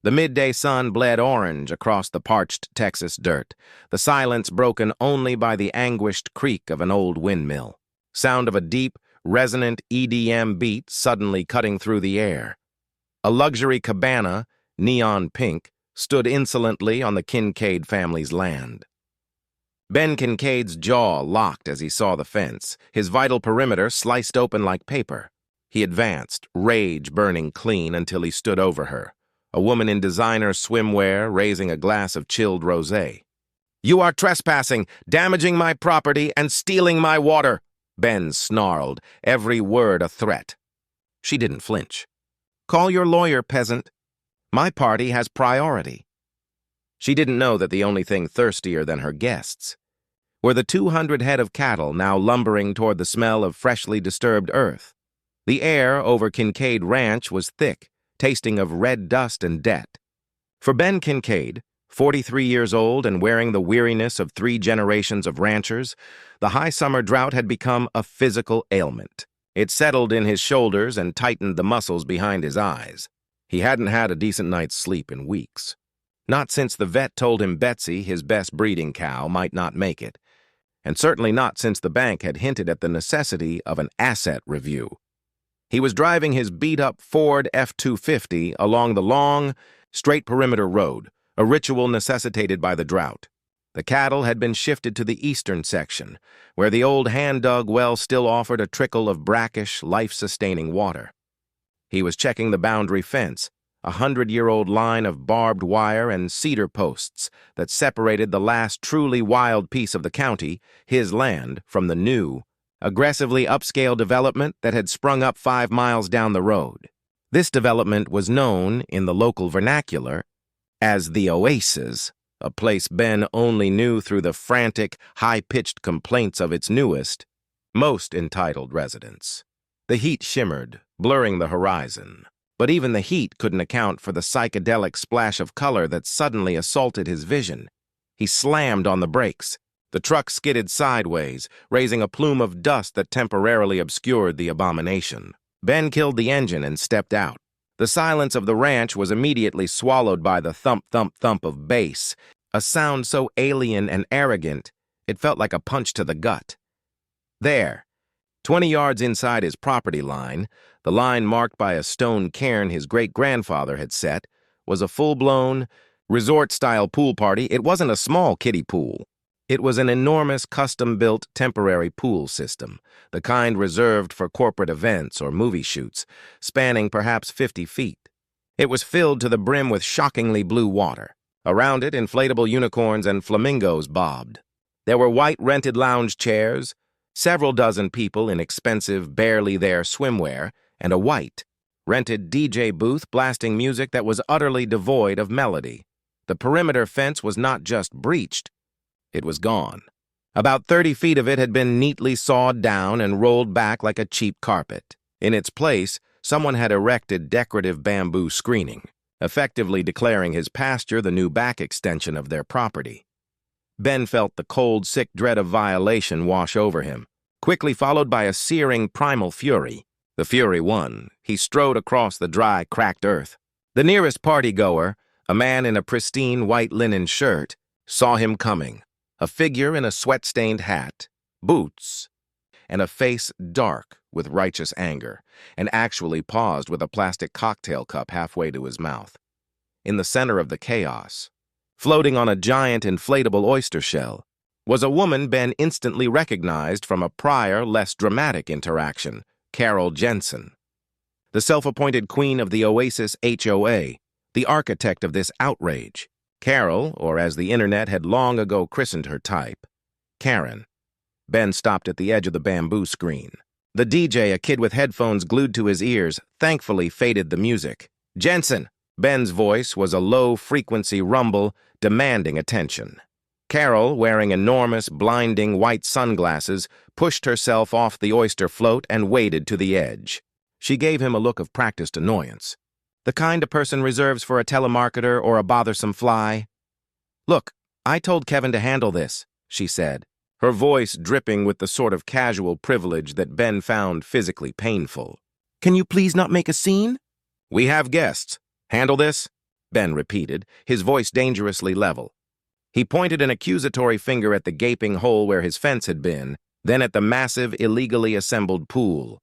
The midday sun bled orange across the parched Texas dirt, the silence broken only by the anguished creak of an old windmill. Sound of a deep, resonant EDM beat suddenly cutting through the air. A luxury cabana, neon pink, stood insolently on the Kincaid family's land. Ben Kincaid's jaw locked as he saw the fence, his vital perimeter sliced open like paper. He advanced, rage burning clean, until he stood over her, a woman in designer swimwear raising a glass of chilled rosé. "You are trespassing, damaging my property, and stealing my water," Ben snarled, every word a threat. She didn't flinch. "Call your lawyer, peasant. My party has priority." She didn't know that the only thing thirstier than her guests were the 200 head of cattle now lumbering toward the smell of freshly disturbed earth. The air over Kincaid Ranch was thick, tasting of red dust and debt. For Ben Kincaid, 43 years old and wearing the weariness of 3 generations of ranchers, the high summer drought had become a physical ailment. It settled in his shoulders and tightened the muscles behind his eyes. He hadn't had a decent night's sleep in weeks. Not since the vet told him Betsy, his best breeding cow, might not make it. And certainly not since the bank had hinted at the necessity of an asset review. He was driving his beat-up Ford F-250 along the long, straight perimeter road, a ritual necessitated by the drought. The cattle had been shifted to the eastern section, where the old hand-dug well still offered a trickle of brackish, life-sustaining water. He was checking the boundary fence, a 100-year-old line of barbed wire and cedar posts that separated the last truly wild piece of the county, his land, from the new, aggressively upscale development that had sprung up 5 miles down the road. This development was known, in the local vernacular, as the Oasis, a place Ben only knew through the frantic, high-pitched complaints of its newest, most entitled residents. The heat shimmered, blurring the horizon, but even the heat couldn't account for the psychedelic splash of color that suddenly assaulted his vision. He slammed on the brakes. The truck skidded sideways, raising a plume of dust that temporarily obscured the abomination. Ben killed the engine and stepped out. The silence of the ranch was immediately swallowed by the thump-thump-thump of bass, a sound so alien and arrogant it felt like a punch to the gut. There, 20 yards inside his property line, the line marked by a stone cairn his great-grandfather had set, was a full-blown, resort-style pool party. It wasn't a small kiddie pool. It was an enormous, custom-built temporary pool system, the kind reserved for corporate events or movie shoots, spanning perhaps 50 feet. It was filled to the brim with shockingly blue water. Around it, inflatable unicorns and flamingos bobbed. There were white rented lounge chairs, several dozen people in expensive, barely there swimwear, and a white, rented DJ booth blasting music that was utterly devoid of melody. The perimeter fence was not just breached, it was gone. About 30 feet of it had been neatly sawed down and rolled back like a cheap carpet. In its place, someone had erected decorative bamboo screening, effectively declaring his pasture the new back extension of their property. Ben felt the cold, sick dread of violation wash over him, quickly followed by a searing primal fury. The fury won. He strode across the dry, cracked earth. The nearest party-goer, a man in a pristine white linen shirt, saw him coming. A figure in a sweat-stained hat, boots, and a face dark with righteous anger, and actually paused with a plastic cocktail cup halfway to his mouth. In the center of the chaos, floating on a giant inflatable oyster shell, was a woman Ben instantly recognized from a prior, less dramatic interaction, Carol Jensen. The self-appointed queen of the Oasis HOA, the architect of this outrage. Carol, or as the internet had long ago christened her type, Karen. Ben stopped at the edge of the bamboo screen. The DJ, a kid with headphones glued to his ears, thankfully faded the music. "Jensen!" Ben's voice was a low-frequency rumble, demanding attention. Carol, wearing enormous, blinding white sunglasses, pushed herself off the oyster float and waded to the edge. She gave him a look of practiced annoyance. The kind a person reserves for a telemarketer or a bothersome fly. "Look, I told Kevin to handle this," she said, her voice dripping with the sort of casual privilege that Ben found physically painful. "Can you please not make a scene?" "We have guests. Handle this?" Ben repeated, his voice dangerously level. He pointed an accusatory finger at the gaping hole where his fence had been, then at the massive, illegally assembled pool.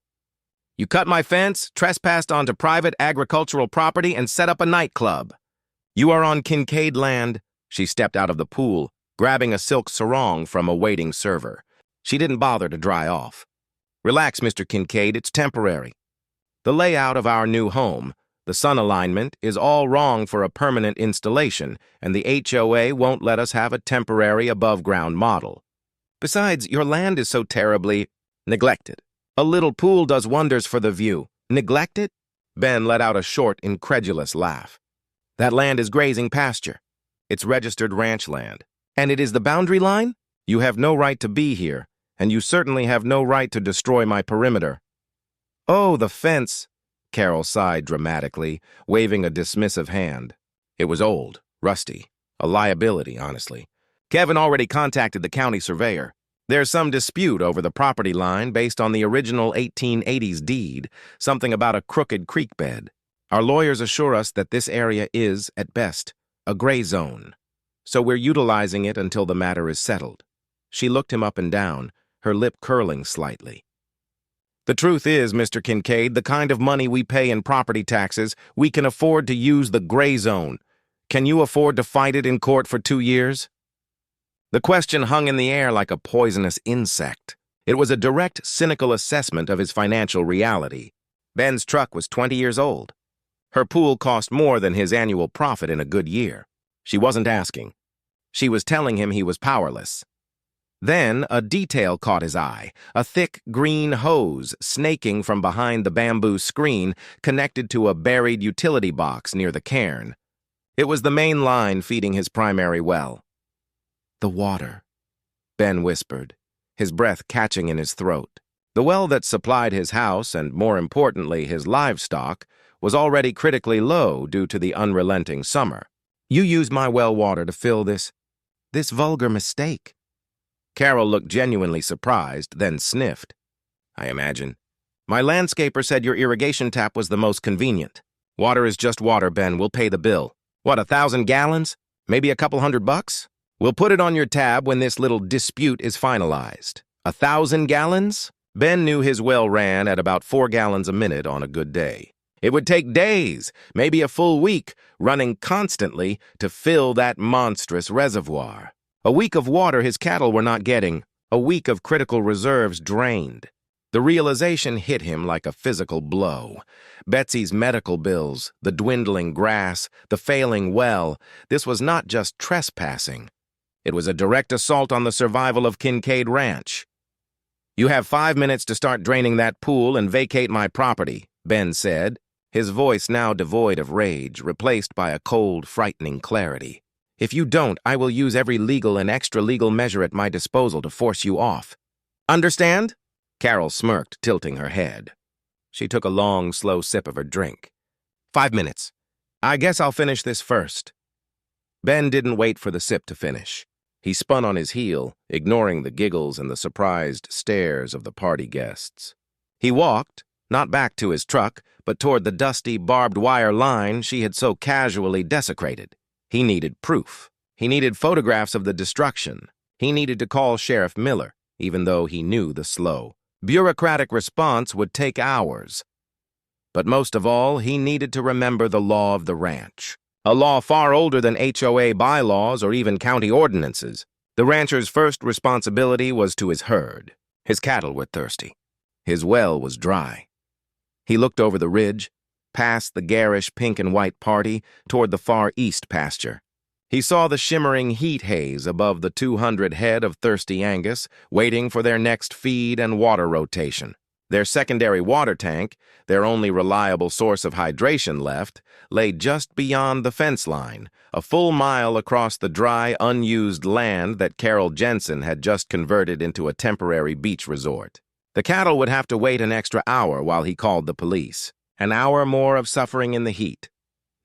You cut my fence, trespassed onto private agricultural property, and set up a nightclub. You are on Kincaid land. She stepped out of the pool, grabbing a silk sarong from a waiting server. She didn't bother to dry off. Relax, Mr. Kincaid, it's temporary. The layout of our new home, the sun alignment, is all wrong for a permanent installation, and the HOA won't let us have a temporary above-ground model. Besides, your land is so terribly neglected. A little pool does wonders for the view. Neglected? Ben let out a short, incredulous laugh. That land is grazing pasture. It's registered ranch land. And it is the boundary line? You have no right to be here, and you certainly have no right to destroy my perimeter. Oh, the fence, Carol sighed dramatically, waving a dismissive hand. It was old, rusty, a liability, honestly. Kevin already contacted the county surveyor. There's some dispute over the property line based on the original 1880s deed, something about a crooked creek bed. Our lawyers assure us that this area is, at best, a gray zone. So we're utilizing it until the matter is settled. She looked him up and down, her lip curling slightly. The truth is, Mr. Kincaid, the kind of money we pay in property taxes, we can afford to use the gray zone. Can you afford to fight it in court for 2 years? The question hung in the air like a poisonous insect. It was a direct, cynical assessment of his financial reality. Ben's truck was 20 years old. Her pool cost more than his annual profit in a good year. She wasn't asking. She was telling him he was powerless. Then a detail caught his eye, a thick green hose snaking from behind the bamboo screen connected to a buried utility box near the cairn. It was the main line feeding his primary well. The water, Ben whispered, his breath catching in his throat. The well that supplied his house and, more importantly, his livestock, was already critically low due to the unrelenting summer. You used my well water to fill this vulgar mistake. Carol looked genuinely surprised, then sniffed. I imagine. My landscaper said your irrigation tap was the most convenient. Water is just water, Ben. We'll pay the bill. What, 1,000 gallons? Maybe a couple $100? We'll put it on your tab when this little dispute is finalized. 1,000 gallons? Ben knew his well ran at about 4 gallons a minute on a good day. It would take days, maybe a full week, running constantly to fill that monstrous reservoir. A week of water his cattle were not getting, a week of critical reserves drained. The realization hit him like a physical blow. Betsy's medical bills, the dwindling grass, the failing well, this was not just trespassing. It was a direct assault on the survival of Kincaid Ranch. You have 5 minutes to start draining that pool and vacate my property, Ben said, his voice now devoid of rage, replaced by a cold, frightening clarity. If you don't, I will use every legal and extra-legal measure at my disposal to force you off. Understand? Carol smirked, tilting her head. She took a long, slow sip of her drink. 5 minutes. I guess I'll finish this first. Ben didn't wait for the sip to finish. He spun on his heel, ignoring the giggles and the surprised stares of the party guests. He walked, not back to his truck, but toward the dusty, barbed wire line she had so casually desecrated. He needed proof. He needed photographs of the destruction. He needed to call Sheriff Miller, even though he knew the slow, bureaucratic response would take hours. But most of all, he needed to remember the law of the ranch. A law far older than HOA bylaws or even county ordinances. The rancher's first responsibility was to his herd. His cattle were thirsty. His well was dry. He looked over the ridge, past the garish pink and white party, toward the far east pasture. He saw the shimmering heat haze above the 200 head of thirsty Angus, waiting for their next feed and water rotation. Their secondary water tank, their only reliable source of hydration left, lay just beyond the fence line, a full mile across the dry, unused land that Carol Jensen had just converted into a temporary beach resort. The cattle would have to wait an extra hour while he called the police. An hour more of suffering in the heat.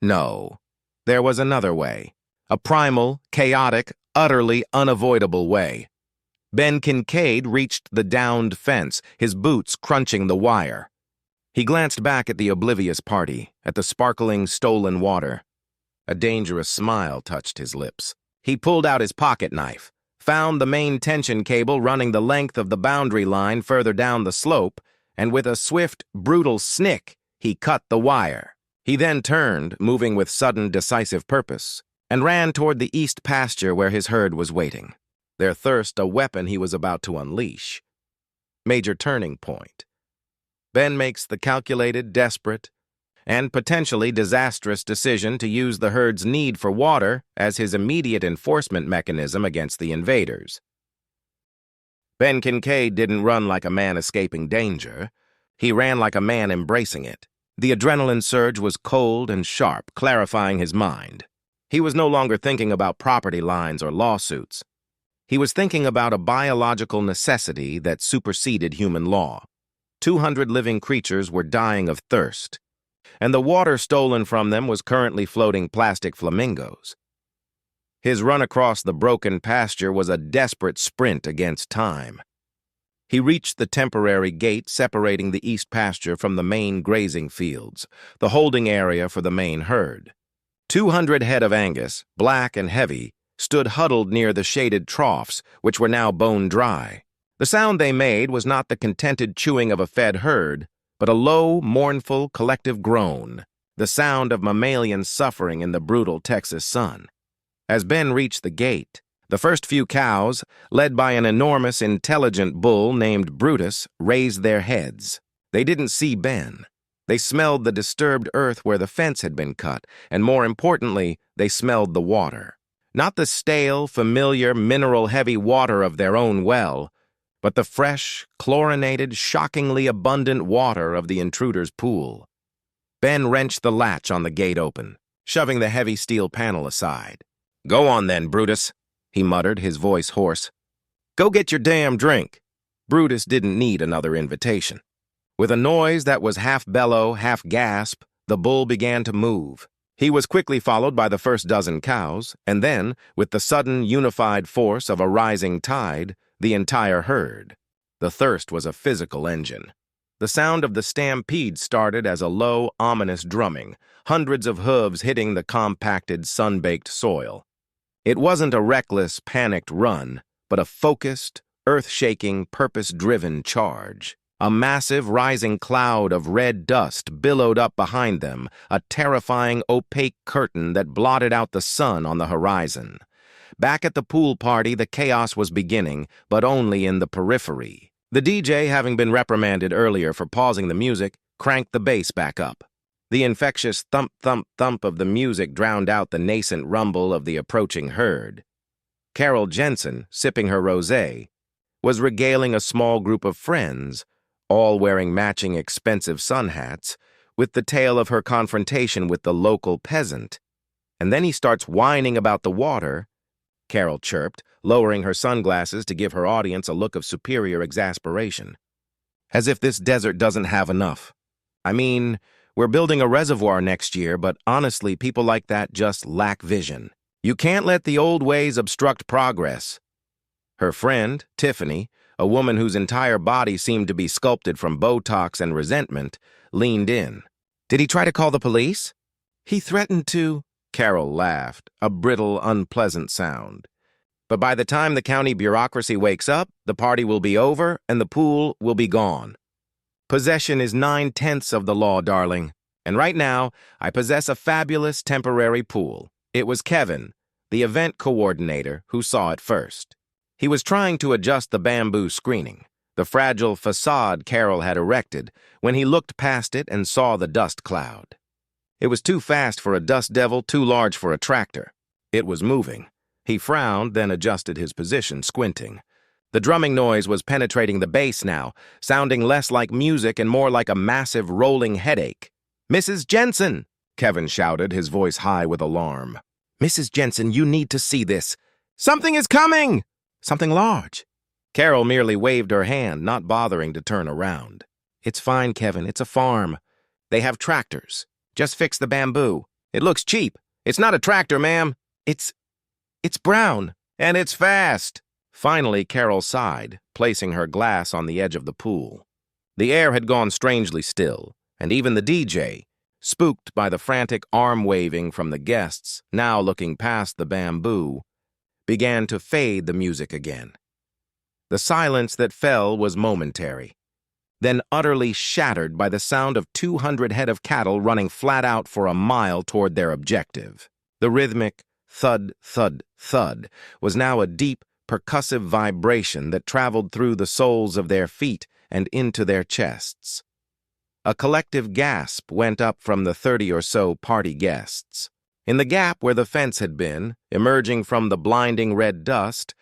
No, there was another way. A primal, chaotic, utterly unavoidable way. Ben Kincaid reached the downed fence, his boots crunching the wire. He glanced back at the oblivious party, at the sparkling, stolen water. A dangerous smile touched his lips. He pulled out his pocket knife, found the main tension cable running the length of the boundary line further down the slope, and with a swift, brutal snick, he cut the wire. He then turned, moving with sudden, decisive purpose, and ran toward the east pasture where his herd was waiting, their thirst a weapon he was about to unleash. Major turning point. Ben makes the calculated, desperate, and potentially disastrous decision to use the herd's need for water as his immediate enforcement mechanism against the invaders. Ben Kincaid didn't run like a man escaping danger. He ran like a man embracing it. The adrenaline surge was cold and sharp, clarifying his mind. He was no longer thinking about property lines or lawsuits. He was thinking about a biological necessity that superseded human law. 200 living creatures were dying of thirst, and the water stolen from them was currently floating plastic flamingos. His run across the broken pasture was a desperate sprint against time. He reached the temporary gate separating the east pasture from the main grazing fields, the holding area for the main herd. 200 head of Angus, black and heavy, stood huddled near the shaded troughs, which were now bone dry. The sound they made was not the contented chewing of a fed herd, but a low, mournful, collective groan, the sound of mammalian suffering in the brutal Texas sun. As Ben reached the gate, the first few cows, led by an enormous, intelligent bull named Brutus, raised their heads. They didn't see Ben. They smelled the disturbed earth where the fence had been cut, and more importantly, they smelled the water. Not the stale, familiar, mineral-heavy water of their own well, but the fresh, chlorinated, shockingly abundant water of the intruder's pool. Ben wrenched the latch on the gate open, shoving the heavy steel panel aside. "Go on then, Brutus," he muttered, his voice hoarse. "Go get your damn drink." Brutus didn't need another invitation. With a noise that was half bellow, half gasp, the bull began to move. He was quickly followed by the first dozen cows, and then, with the sudden, unified force of a rising tide, the entire herd. The thirst was a physical engine. The sound of the stampede started as a low, ominous drumming, hundreds of hooves hitting the compacted, sun-baked soil. It wasn't a reckless, panicked run, but a focused, earth-shaking, purpose-driven charge. A massive, rising cloud of red dust billowed up behind them, a terrifying, opaque curtain that blotted out the sun on the horizon. Back at the pool party, the chaos was beginning, but only in the periphery. The DJ, having been reprimanded earlier for pausing the music, cranked the bass back up. The infectious thump, thump, thump of the music drowned out the nascent rumble of the approaching herd. Carol Jensen, sipping her rosé, was regaling a small group of friends, all wearing matching expensive sun hats, with the tale of her confrontation with the local peasant. And then he starts whining about the water, Carol chirped, lowering her sunglasses to give her audience a look of superior exasperation. As if this desert doesn't have enough. I mean, we're building a reservoir next year, but honestly, people like that just lack vision. You can't let the old ways obstruct progress. Her friend, Tiffany, a woman whose entire body seemed to be sculpted from Botox and resentment, leaned in. "Did he try to call the police?" "He threatened to," Carol laughed, a brittle, unpleasant sound. "But by the time the county bureaucracy wakes up, the party will be over and the pool will be gone. Possession is 9/10 of the law, darling. And right now, I possess a fabulous temporary pool. It was Kevin, the event coordinator, who saw it first. He was trying to adjust the bamboo screening, the fragile facade Carol had erected, when he looked past it and saw the dust cloud. It was too fast for a dust devil, too large for a tractor. It was moving. He frowned, then adjusted his position, squinting. The drumming noise was penetrating the bass now, sounding less like music and more like a massive rolling headache. "Mrs. Jensen!" Kevin shouted, his voice high with alarm. "Mrs. Jensen, you need to see this. Something is coming! Something large." Carol merely waved her hand, not bothering to turn around. "It's fine, Kevin. It's a farm. They have tractors. Just fix the bamboo. It looks cheap. It's not a tractor, ma'am. It's brown. And it's fast." Finally, Carol sighed, placing her glass on the edge of the pool. The air had gone strangely still, and even the DJ, spooked by the frantic arm-waving from the guests, now looking past the bamboo, began to fade the music again. The silence that fell was momentary, then utterly shattered by the sound of 200 head of cattle running flat out for a mile toward their objective. The rhythmic thud, thud, thud was now a deep, percussive vibration that traveled through the soles of their feet and into their chests. A collective gasp went up from the 30 or so party guests. In the gap where the fence had been, emerging from the blinding red dust,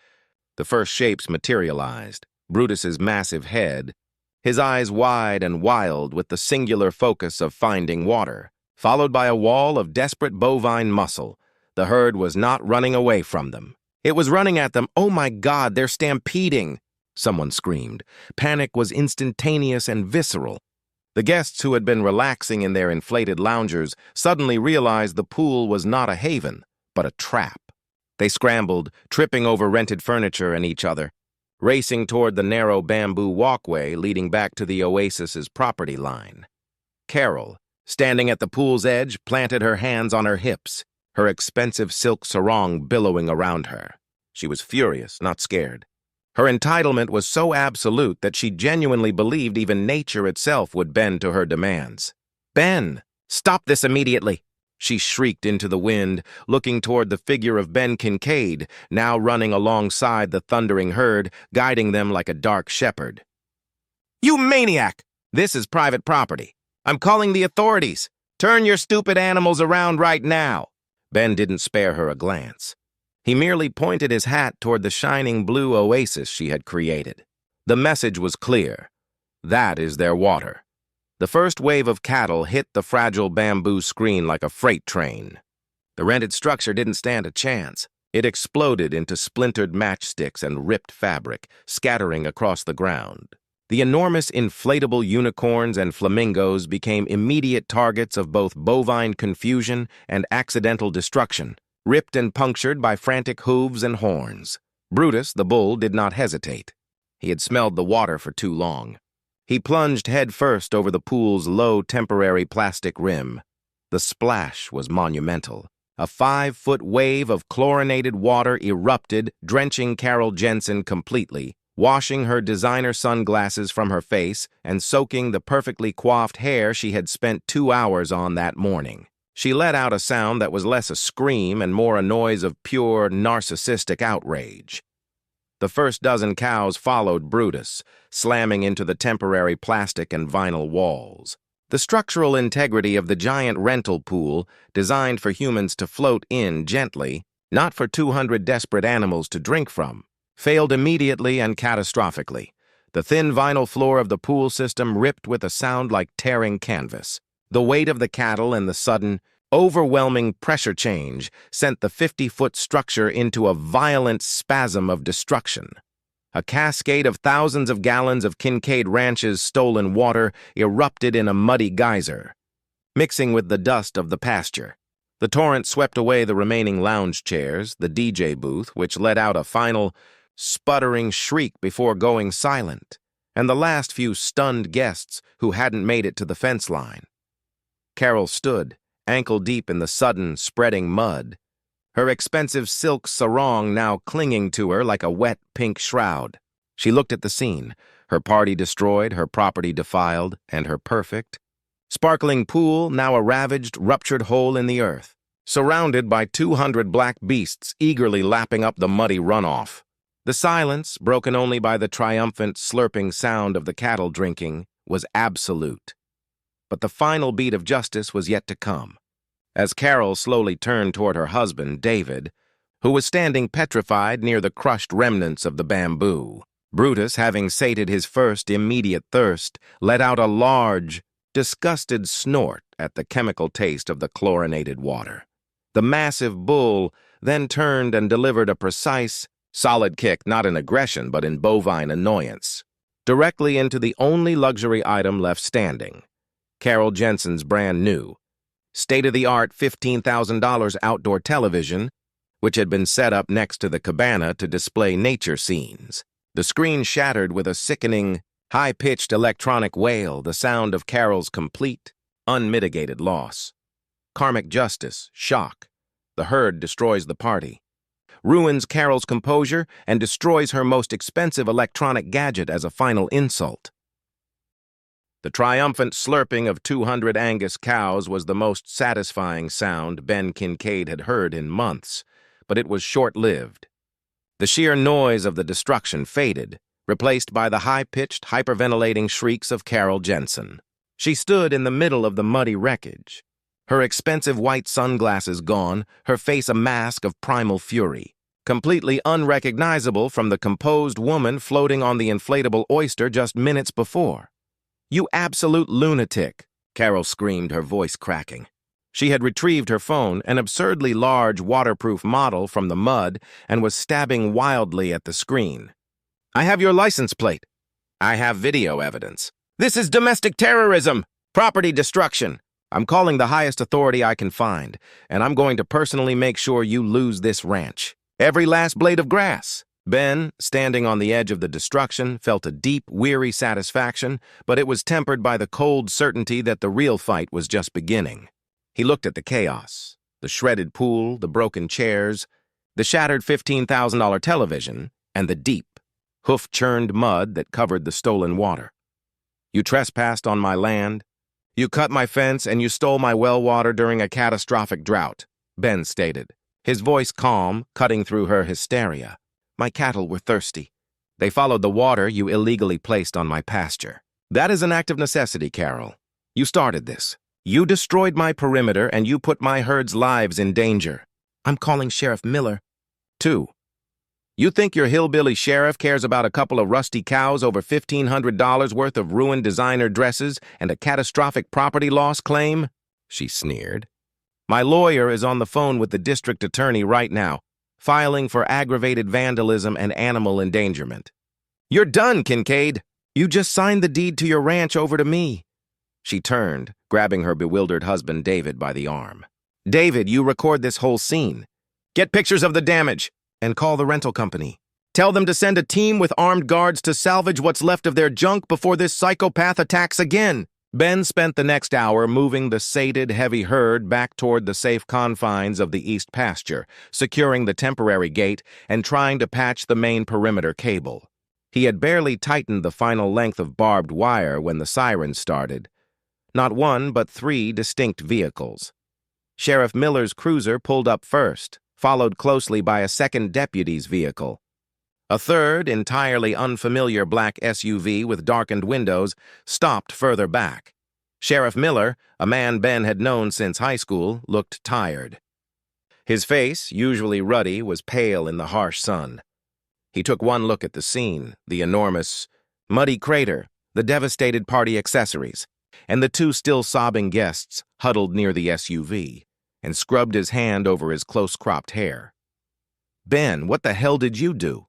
the first shapes materialized. Brutus's massive head, his eyes wide and wild with the singular focus of finding water, followed by a wall of desperate bovine muscle. The herd was not running away from them. It was running at them. "Oh my God, they're stampeding!" someone screamed. Panic was instantaneous and visceral. The guests who had been relaxing in their inflated loungers suddenly realized the pool was not a haven, but a trap. They scrambled, tripping over rented furniture and each other, racing toward the narrow bamboo walkway leading back to the oasis's property line. Carol, standing at the pool's edge, planted her hands on her hips, her expensive silk sarong billowing around her. She was furious, not scared. Her entitlement was so absolute that she genuinely believed even nature itself would bend to her demands. "Ben, stop this immediately!" she shrieked into the wind, looking toward the figure of Ben Kincaid, now running alongside the thundering herd, guiding them like a dark shepherd. "You maniac! This is private property. I'm calling the authorities. Turn your stupid animals around right now." Ben didn't spare her a glance. He merely pointed his hat toward the shining blue oasis she had created. The message was clear. That is their water. The first wave of cattle hit the fragile bamboo screen like a freight train. The rented structure didn't stand a chance. It exploded into splintered matchsticks and ripped fabric, scattering across the ground. The enormous inflatable unicorns and flamingos became immediate targets of both bovine confusion and accidental destruction, ripped and punctured by frantic hooves and horns. Brutus, the bull, did not hesitate. He had smelled the water for too long. He plunged headfirst over the pool's low temporary plastic rim. The splash was monumental. A 5-foot wave of chlorinated water erupted, drenching Carol Jensen completely, washing her designer sunglasses from her face and soaking the perfectly coiffed hair she had spent 2 hours on that morning. She let out a sound that was less a scream and more a noise of pure, narcissistic outrage. The first dozen cows followed Brutus, slamming into the temporary plastic and vinyl walls. The structural integrity of the giant rental pool, designed for humans to float in gently, not for 200 desperate animals to drink from, failed immediately and catastrophically. The thin vinyl floor of the pool system ripped with a sound like tearing canvas. The weight of the cattle and the sudden, overwhelming pressure change sent the 50-foot structure into a violent spasm of destruction. A cascade of thousands of gallons of Kincaid Ranch's stolen water erupted in a muddy geyser, mixing with the dust of the pasture. The torrent swept away the remaining lounge chairs, the DJ booth, which let out a final, sputtering shriek before going silent, and the last few stunned guests who hadn't made it to the fence line. Carol stood, ankle-deep in the sudden, spreading mud, her expensive silk sarong now clinging to her like a wet pink shroud. She looked at the scene, her party destroyed, her property defiled, and her perfect, sparkling pool now a ravaged, ruptured hole in the earth, surrounded by 200 black beasts eagerly lapping up the muddy runoff. The silence, broken only by the triumphant, slurping sound of the cattle drinking, was absolute. But the final beat of justice was yet to come. As Carol slowly turned toward her husband, David, who was standing petrified near the crushed remnants of the bamboo, Brutus, having sated his first immediate thirst, let out a large, disgusted snort at the chemical taste of the chlorinated water. The massive bull then turned and delivered a precise, solid kick, not in aggression but in bovine annoyance, directly into the only luxury item left standing, Carol Jensen's brand new, state-of-the-art $15,000 outdoor television, which had been set up next to the cabana to display nature scenes. The screen shattered with a sickening, high-pitched electronic wail, the sound of Carol's complete, unmitigated loss. Karmic justice, shock. The herd destroys the party. Ruins Carol's composure and destroys her most expensive electronic gadget as a final insult. The triumphant slurping of 200 Angus cows was the most satisfying sound Ben Kincaid had heard in months, but it was short-lived. The sheer noise of the destruction faded, replaced by the high-pitched, hyperventilating shrieks of Carol Jensen. She stood in the middle of the muddy wreckage, her expensive white sunglasses gone, her face a mask of primal fury, completely unrecognizable from the composed woman floating on the inflatable oyster just minutes before. "You absolute lunatic," Carol screamed, her voice cracking. She had retrieved her phone, an absurdly large waterproof model, from the mud and was stabbing wildly at the screen. "I have your license plate. I have video evidence. This is domestic terrorism, property destruction. I'm calling the highest authority I can find, and I'm going to personally make sure you lose this ranch. Every last blade of grass." Ben, standing on the edge of the destruction, felt a deep, weary satisfaction, but it was tempered by the cold certainty that the real fight was just beginning. He looked at the chaos, the shredded pool, the broken chairs, the shattered $15,000 television, and the deep, hoof-churned mud that covered the stolen water. "You trespassed on my land. You cut my fence and you stole my well water during a catastrophic drought," Ben stated, his voice calm, cutting through her hysteria. "My cattle were thirsty. They followed the water you illegally placed on my pasture. That is an act of necessity, Carol. You started this. You destroyed my perimeter and you put my herd's lives in danger. I'm calling Sheriff Miller." 2. You think your hillbilly sheriff cares about a couple of rusty cows over $1,500 worth of ruined designer dresses and a catastrophic property loss claim? She sneered. "My lawyer is on the phone with the district attorney right now, filing for aggravated vandalism and animal endangerment." "You're done, Kincaid. You just signed the deed to your ranch over to me." She turned, grabbing her bewildered husband David by the arm. "David, you record this whole scene. Get pictures of the damage and call the rental company. Tell them to send a team with armed guards to salvage what's left of their junk before this psychopath attacks again." Ben spent the next hour moving the sated, heavy herd back toward the safe confines of the east pasture, securing the temporary gate and trying to patch the main perimeter cable. He had barely tightened the final length of barbed wire when the sirens started. Not one, but 3 distinct vehicles. Sheriff Miller's cruiser pulled up first, followed closely by a second deputy's vehicle. A third, entirely unfamiliar black SUV with darkened windows, stopped further back. Sheriff Miller, a man Ben had known since high school, looked tired. His face, usually ruddy, was pale in the harsh sun. He took one look at the scene, the enormous, muddy crater, the devastated party accessories, and the 2 still sobbing guests huddled near the SUV, and scrubbed his hand over his close-cropped hair. "Ben, what the hell did you do?"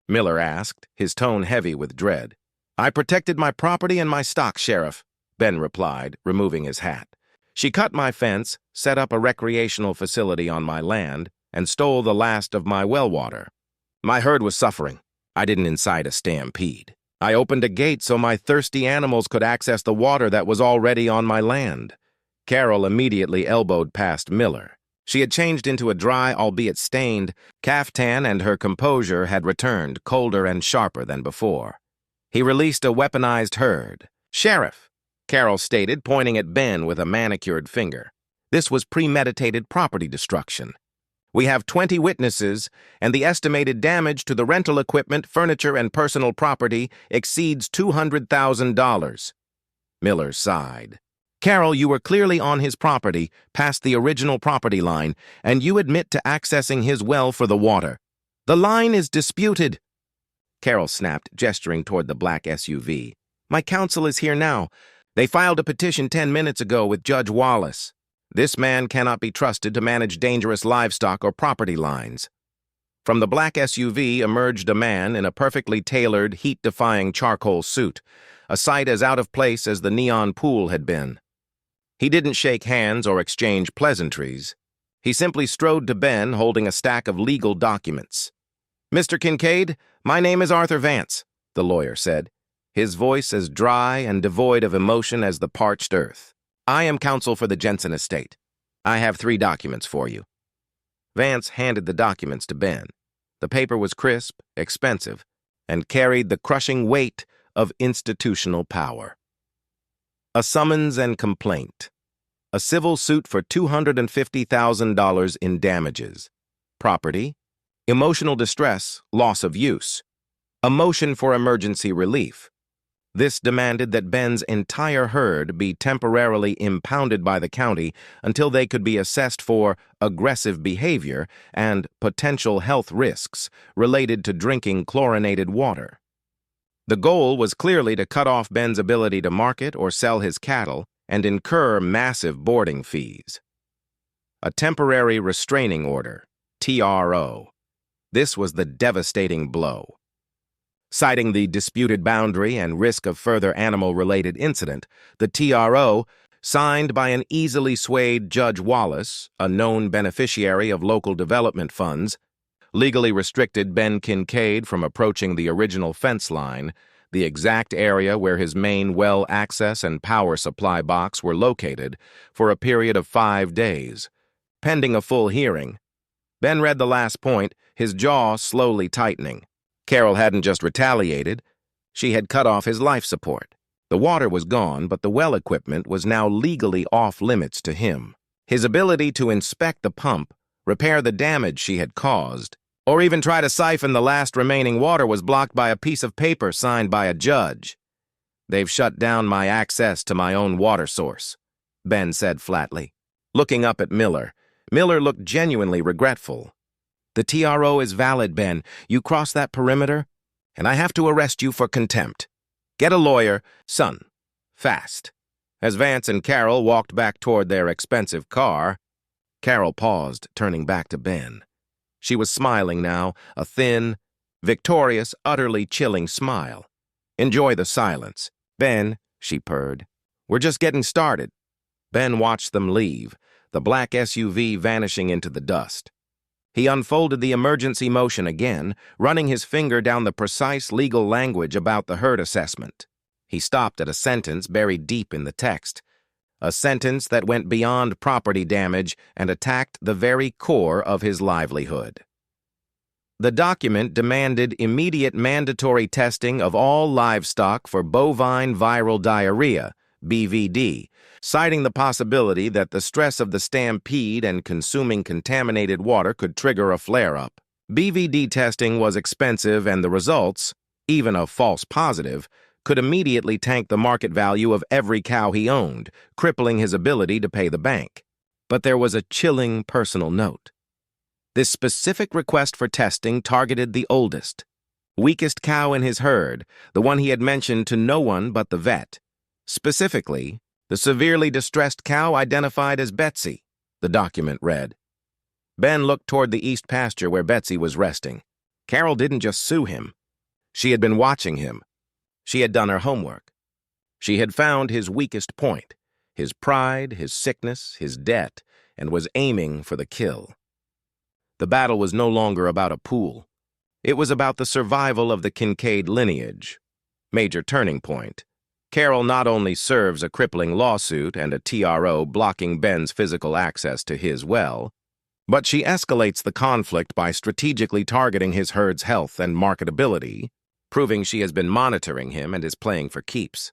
Miller asked, his tone heavy with dread. "I protected my property and my stock, Sheriff," Ben replied, removing his hat. "She cut my fence, set up a recreational facility on my land, and stole the last of my well water. My herd was suffering. I didn't incite a stampede. I opened a gate so my thirsty animals could access the water that was already on my land." Carol immediately elbowed past Miller. She had changed into a dry, albeit stained, caftan, and her composure had returned, colder and sharper than before. He released a weaponized herd. "Sheriff," Carol stated, pointing at Ben with a manicured finger. "This was premeditated property destruction. We have 20 witnesses, and the estimated damage to the rental equipment, furniture, and personal property exceeds $200,000. Miller sighed. "Carol, you were clearly on his property, past the original property line, and you admit to accessing his well for the water. The line is disputed." Carol snapped, gesturing toward the black SUV. "My counsel is here now. They filed a petition 10 minutes ago with Judge Wallace. This man cannot be trusted to manage dangerous livestock or property lines." From the black SUV emerged a man in a perfectly tailored, heat-defying charcoal suit, a sight as out of place as the neon pool had been. He didn't shake hands or exchange pleasantries. He simply strode to Ben, holding a stack of legal documents. "Mr. Kincaid, my name is Arthur Vance," the lawyer said, his voice as dry and devoid of emotion as the parched earth. I am counsel for the Jensen estate. I have 3 documents for you. Vance handed the documents to Ben. The paper was crisp, expensive, and carried the crushing weight of institutional power. A summons and complaint. A civil suit for $250,000 in damages. Property. Emotional distress, loss of use. A motion for emergency relief. This demanded that Ben's entire herd be temporarily impounded by the county until they could be assessed for aggressive behavior and potential health risks related to drinking chlorinated water. The goal was clearly to cut off Ben's ability to market or sell his cattle and incur massive boarding fees. A temporary restraining order, TRO. This was the devastating blow. Citing the disputed boundary and risk of further animal-related incident, the TRO, signed by an easily swayed Judge Wallace, a known beneficiary of local development funds, legally restricted Ben Kincaid from approaching the original fence line, the exact area where his main well access and power supply box were located, for a period of 5 days. Pending a full hearing. Ben read the last point, his jaw slowly tightening. Carol hadn't just retaliated, she had cut off his life support. The water was gone, but the well equipment was now legally off limits to him. His ability to inspect the pump, repair the damage she had caused, or even try to siphon the last remaining water was blocked by a piece of paper signed by a judge. They've shut down my access to my own water source, Ben said flatly. Looking up at Miller, Miller looked genuinely regretful. The TRO is valid, Ben. You cross that perimeter, and I have to arrest you for contempt. Get a lawyer, son. Fast. As Vance and Carol walked back toward their expensive car, Carol paused, turning back to Ben. She was smiling now, a thin, victorious, utterly chilling smile. Enjoy the silence. Ben, she purred. We're just getting started. Ben watched them leave, the black SUV vanishing into the dust. He unfolded the emergency motion again, running his finger down the precise legal language about the herd assessment. He stopped at a sentence buried deep in the text, a sentence that went beyond property damage and attacked the very core of his livelihood. The document demanded immediate mandatory testing of all livestock for bovine viral diarrhea, BVD, citing the possibility that the stress of the stampede and consuming contaminated water could trigger a flare-up. BVD testing was expensive, and the results, even a false positive, could immediately tank the market value of every cow he owned, crippling his ability to pay the bank. But there was a chilling personal note. This specific request for testing targeted the oldest, weakest cow in his herd, the one he had mentioned to no one but the vet. Specifically, the severely distressed cow identified as Betsy, the document read. Ben looked toward the east pasture where Betsy was resting. Carol didn't just sue him. She had been watching him. She had done her homework. She had found his weakest point, his pride, his sickness, his debt, and was aiming for the kill. The battle was no longer about a pool. It was about the survival of the Kincaid lineage. Major turning point. Carol not only serves a crippling lawsuit and a TRO blocking Ben's physical access to his well, but she escalates the conflict by strategically targeting his herd's health and marketability, proving she has been monitoring him and is playing for keeps.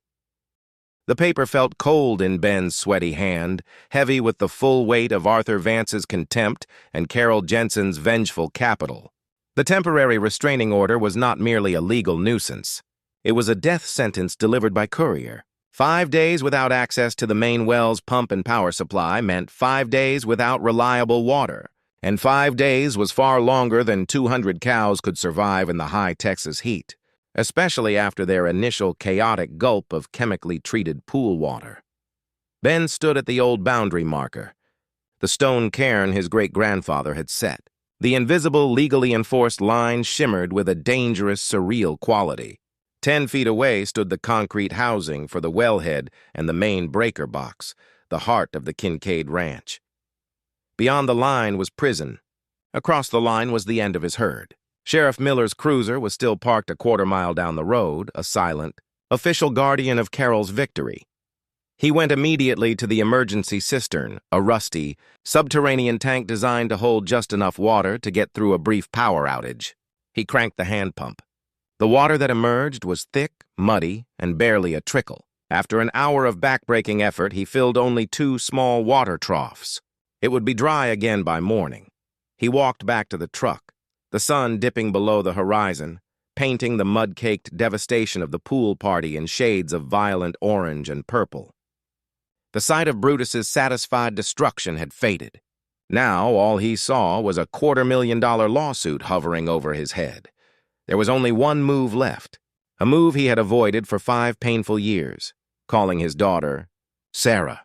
The paper felt cold in Ben's sweaty hand, heavy with the full weight of Arthur Vance's contempt and Carol Jensen's vengeful capital. The temporary restraining order was not merely a legal nuisance. It was a death sentence delivered by courier. 5 days without access to the main well's pump and power supply meant 5 days without reliable water, and 5 days was far longer than 200 cows could survive in the high Texas heat, especially after their initial chaotic gulp of chemically treated pool water. Ben stood at the old boundary marker, the stone cairn his great-grandfather had set. The invisible, legally enforced line shimmered with a dangerous, surreal quality. 10 feet away stood the concrete housing for the wellhead and the main breaker box, the heart of the Kincaid ranch. Beyond the line was prison. Across the line was the end of his herd. Sheriff Miller's cruiser was still parked a quarter-mile down the road, a silent, official guardian of Carol's victory. He went immediately to the emergency cistern, a rusty, subterranean tank designed to hold just enough water to get through a brief power outage. He cranked the hand pump. The water that emerged was thick, muddy, and barely a trickle. After an hour of backbreaking effort, he filled only 2 small water troughs. It would be dry again by morning. He walked back to the truck, the sun dipping below the horizon, painting the mud-caked devastation of the pool party in shades of violent orange and purple. The sight of Brutus's satisfied destruction had faded. Now all he saw was a $250,000 lawsuit hovering over his head. There was only one move left, a move he had avoided for 5 painful years, calling his daughter Sarah.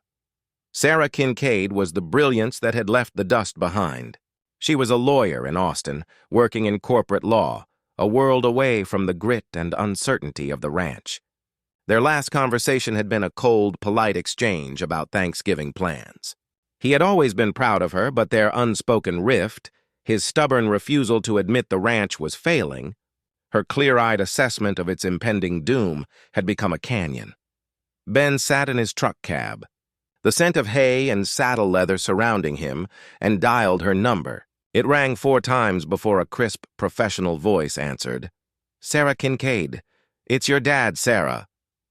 Sarah Kincaid was the brilliance that had left the dust behind. She was a lawyer in Austin, working in corporate law, a world away from the grit and uncertainty of the ranch. Their last conversation had been a cold, polite exchange about Thanksgiving plans. He had always been proud of her, but their unspoken rift, his stubborn refusal to admit the ranch was failing, her clear-eyed assessment of its impending doom, had become a canyon. Ben sat in his truck cab, the scent of hay and saddle leather surrounding him, and dialed her number. It rang 4 times before a crisp, professional voice answered. "Sarah Kincaid. It's your dad, Sarah."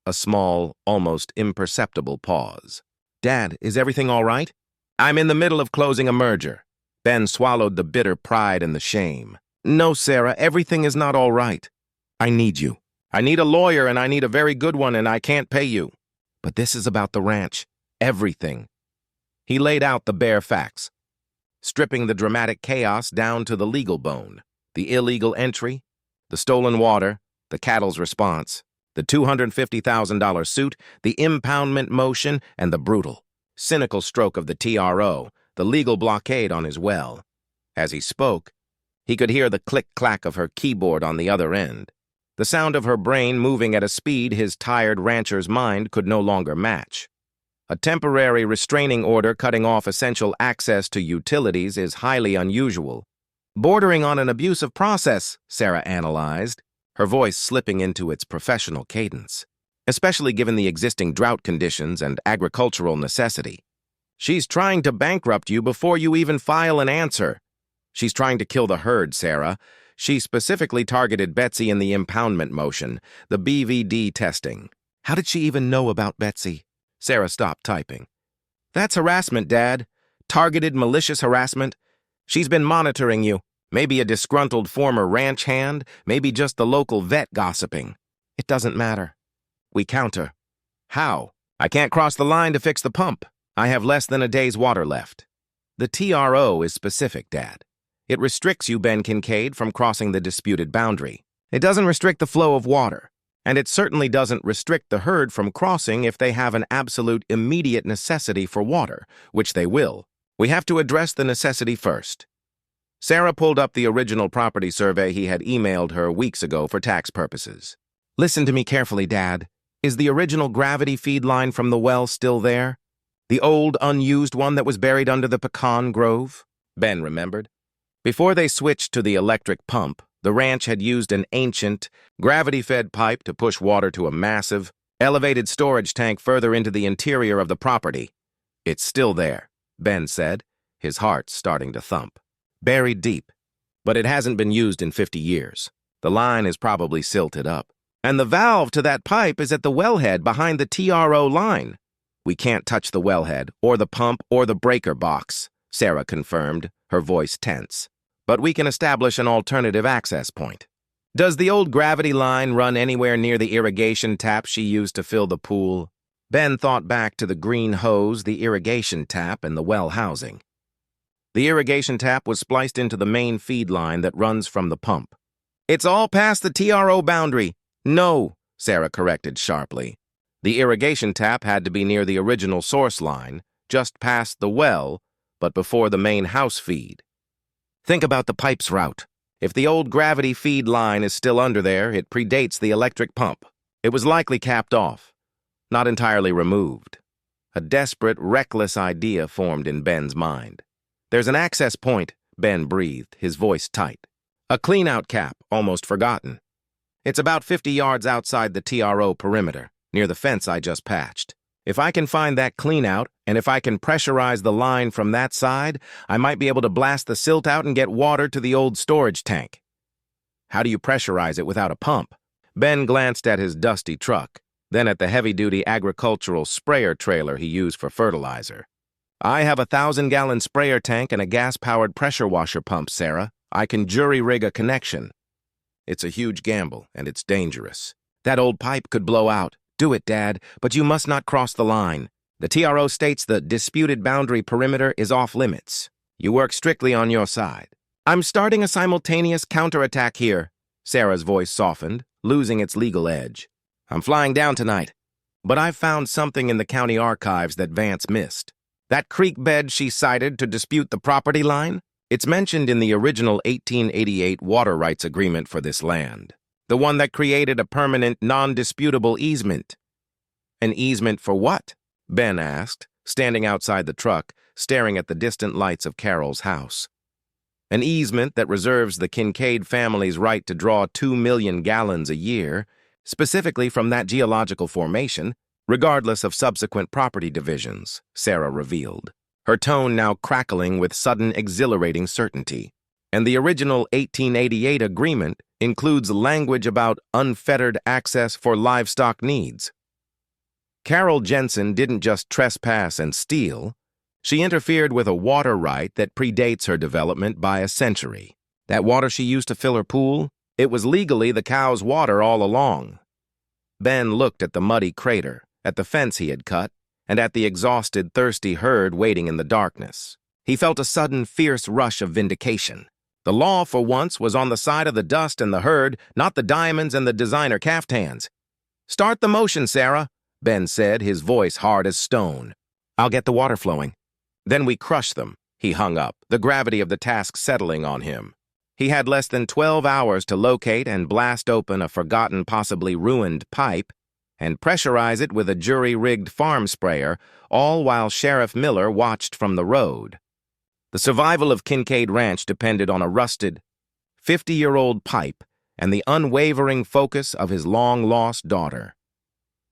A small, almost imperceptible pause. "Dad, is everything all right?" "I'm in the middle of closing a merger." Ben swallowed the bitter pride and the shame. "No, Sarah, everything is not all right. I need you. I need a lawyer, and I need a very good one, and I can't pay you. But this is about the ranch. Everything." He laid out the bare facts, stripping the dramatic chaos down to the legal bone, the illegal entry, the stolen water, the cattle's response, the $250,000 suit, the impoundment motion, and the brutal, cynical stroke of the TRO, the legal blockade on his well. As he spoke, he could hear the click-clack of her keyboard on the other end, the sound of her brain moving at a speed his tired rancher's mind could no longer match. A temporary restraining order cutting off essential access to utilities is highly unusual. Bordering on an abusive process, Sarah analyzed, her voice slipping into its professional cadence, especially given the existing drought conditions and agricultural necessity. She's trying to bankrupt you before you even file an answer. She's trying to kill the herd, Sarah. She specifically targeted Betsy in the impoundment motion, the BVD testing. How did she even know about Betsy? Sarah stopped typing. "That's harassment, Dad. Targeted malicious harassment. She's been monitoring you. Maybe a disgruntled former ranch hand, maybe just the local vet gossiping. It doesn't matter. We counter." "How?" "I can't cross the line to fix the pump. I have less than a day's water left." "The TRO is specific, Dad. It restricts you, Ben Kincaid, from crossing the disputed boundary. It doesn't restrict the flow of water. And it certainly doesn't restrict the herd from crossing if they have an absolute immediate necessity for water, which they will. We have to address the necessity first." Sarah pulled up the original property survey he had emailed her weeks ago for tax purposes. "Listen to me carefully, Dad. Is the original gravity feed line from the well still there? The old, unused one that was buried under the pecan grove?" Ben remembered. Before they switched to the electric pump, the ranch had used an ancient, gravity-fed pipe to push water to a massive, elevated storage tank further into the interior of the property. "It's still there," Ben said, his heart starting to thump. "Buried deep. But it hasn't been used in 50 years. The line is probably silted up. And the valve to that pipe is at the wellhead behind the TRO line." "We can't touch the wellhead, or the pump, or the breaker box," Sarah confirmed, her voice tense. "But we can establish an alternative access point." "Does the old gravity line run anywhere near the irrigation tap she used to fill the pool?" Ben thought back to the green hose, the irrigation tap, and the well housing. The irrigation tap was spliced into the main feed line that runs from the pump. "It's all past the TRO boundary." "No," Sarah corrected sharply. The irrigation tap had to be near the original source line, just past the well, but before the main house feed. "Think about the pipe's route. If the old gravity feed line is still under there, it predates the electric pump. It was likely capped off, not entirely removed." A desperate, reckless idea formed in Ben's mind. "There's an access point," Ben breathed, his voice tight. "A clean-out cap, almost forgotten. It's about 50 yards outside the TRO perimeter, near the fence I just patched. If I can find that cleanout, and if I can pressurize the line from that side, I might be able to blast the silt out and get water to the old storage tank. How do you pressurize it without a pump? Ben glanced at his dusty truck, then at the heavy-duty agricultural sprayer trailer he used for fertilizer. I have a 1,000-gallon sprayer tank and a gas-powered pressure washer pump, Sarah. I can jury-rig a connection. It's a huge gamble, and it's dangerous. That old pipe could blow out. Do it, Dad, but you must not cross the line. The TRO states the disputed boundary perimeter is off-limits. You work strictly on your side. I'm starting a simultaneous counterattack here. Sarah's voice softened, losing its legal edge. I'm flying down tonight, but I've found something in the county archives that Vance missed. That creek bed she cited to dispute the property line? It's mentioned in the original 1888 water rights agreement for this land, the one that created a permanent, non-disputable easement. An easement for what? Ben asked, standing outside the truck, staring at the distant lights of Carol's house. An easement that reserves the Kincaid family's right to draw 2 million gallons a year, specifically from that geological formation, regardless of subsequent property divisions, Sarah revealed, her tone now crackling with sudden exhilarating certainty. And the original 1888 agreement includes language about unfettered access for livestock needs. Carol Jensen didn't just trespass and steal. She interfered with a water right that predates her development by a century. That water she used to fill her pool, it was legally the cow's water all along. Ben looked at the muddy crater, at the fence he had cut, and at the exhausted, thirsty herd waiting in the darkness. He felt a sudden, fierce rush of vindication. The law, for once, was on the side of the dust and the herd, not the diamonds and the designer caftans. "Start the motion, Sarah," Ben said, his voice hard as stone. "I'll get the water flowing." Then we crush them. He hung up, the gravity of the task settling on him. He had less than 12 hours to locate and blast open a forgotten, possibly ruined pipe and pressurize it with a jury-rigged farm sprayer, all while Sheriff Miller watched from the road. The survival of Kincaid Ranch depended on a rusted, 50-year-old pipe and the unwavering focus of his long-lost daughter.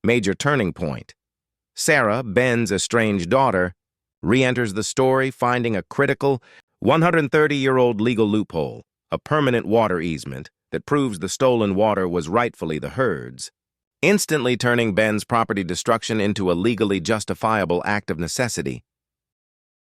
Major turning point. Sarah, Ben's estranged daughter, re-enters the story, finding a critical 130-year-old legal loophole, a permanent water easement that proves the stolen water was rightfully the herd's, instantly turning Ben's property destruction into a legally justifiable act of necessity.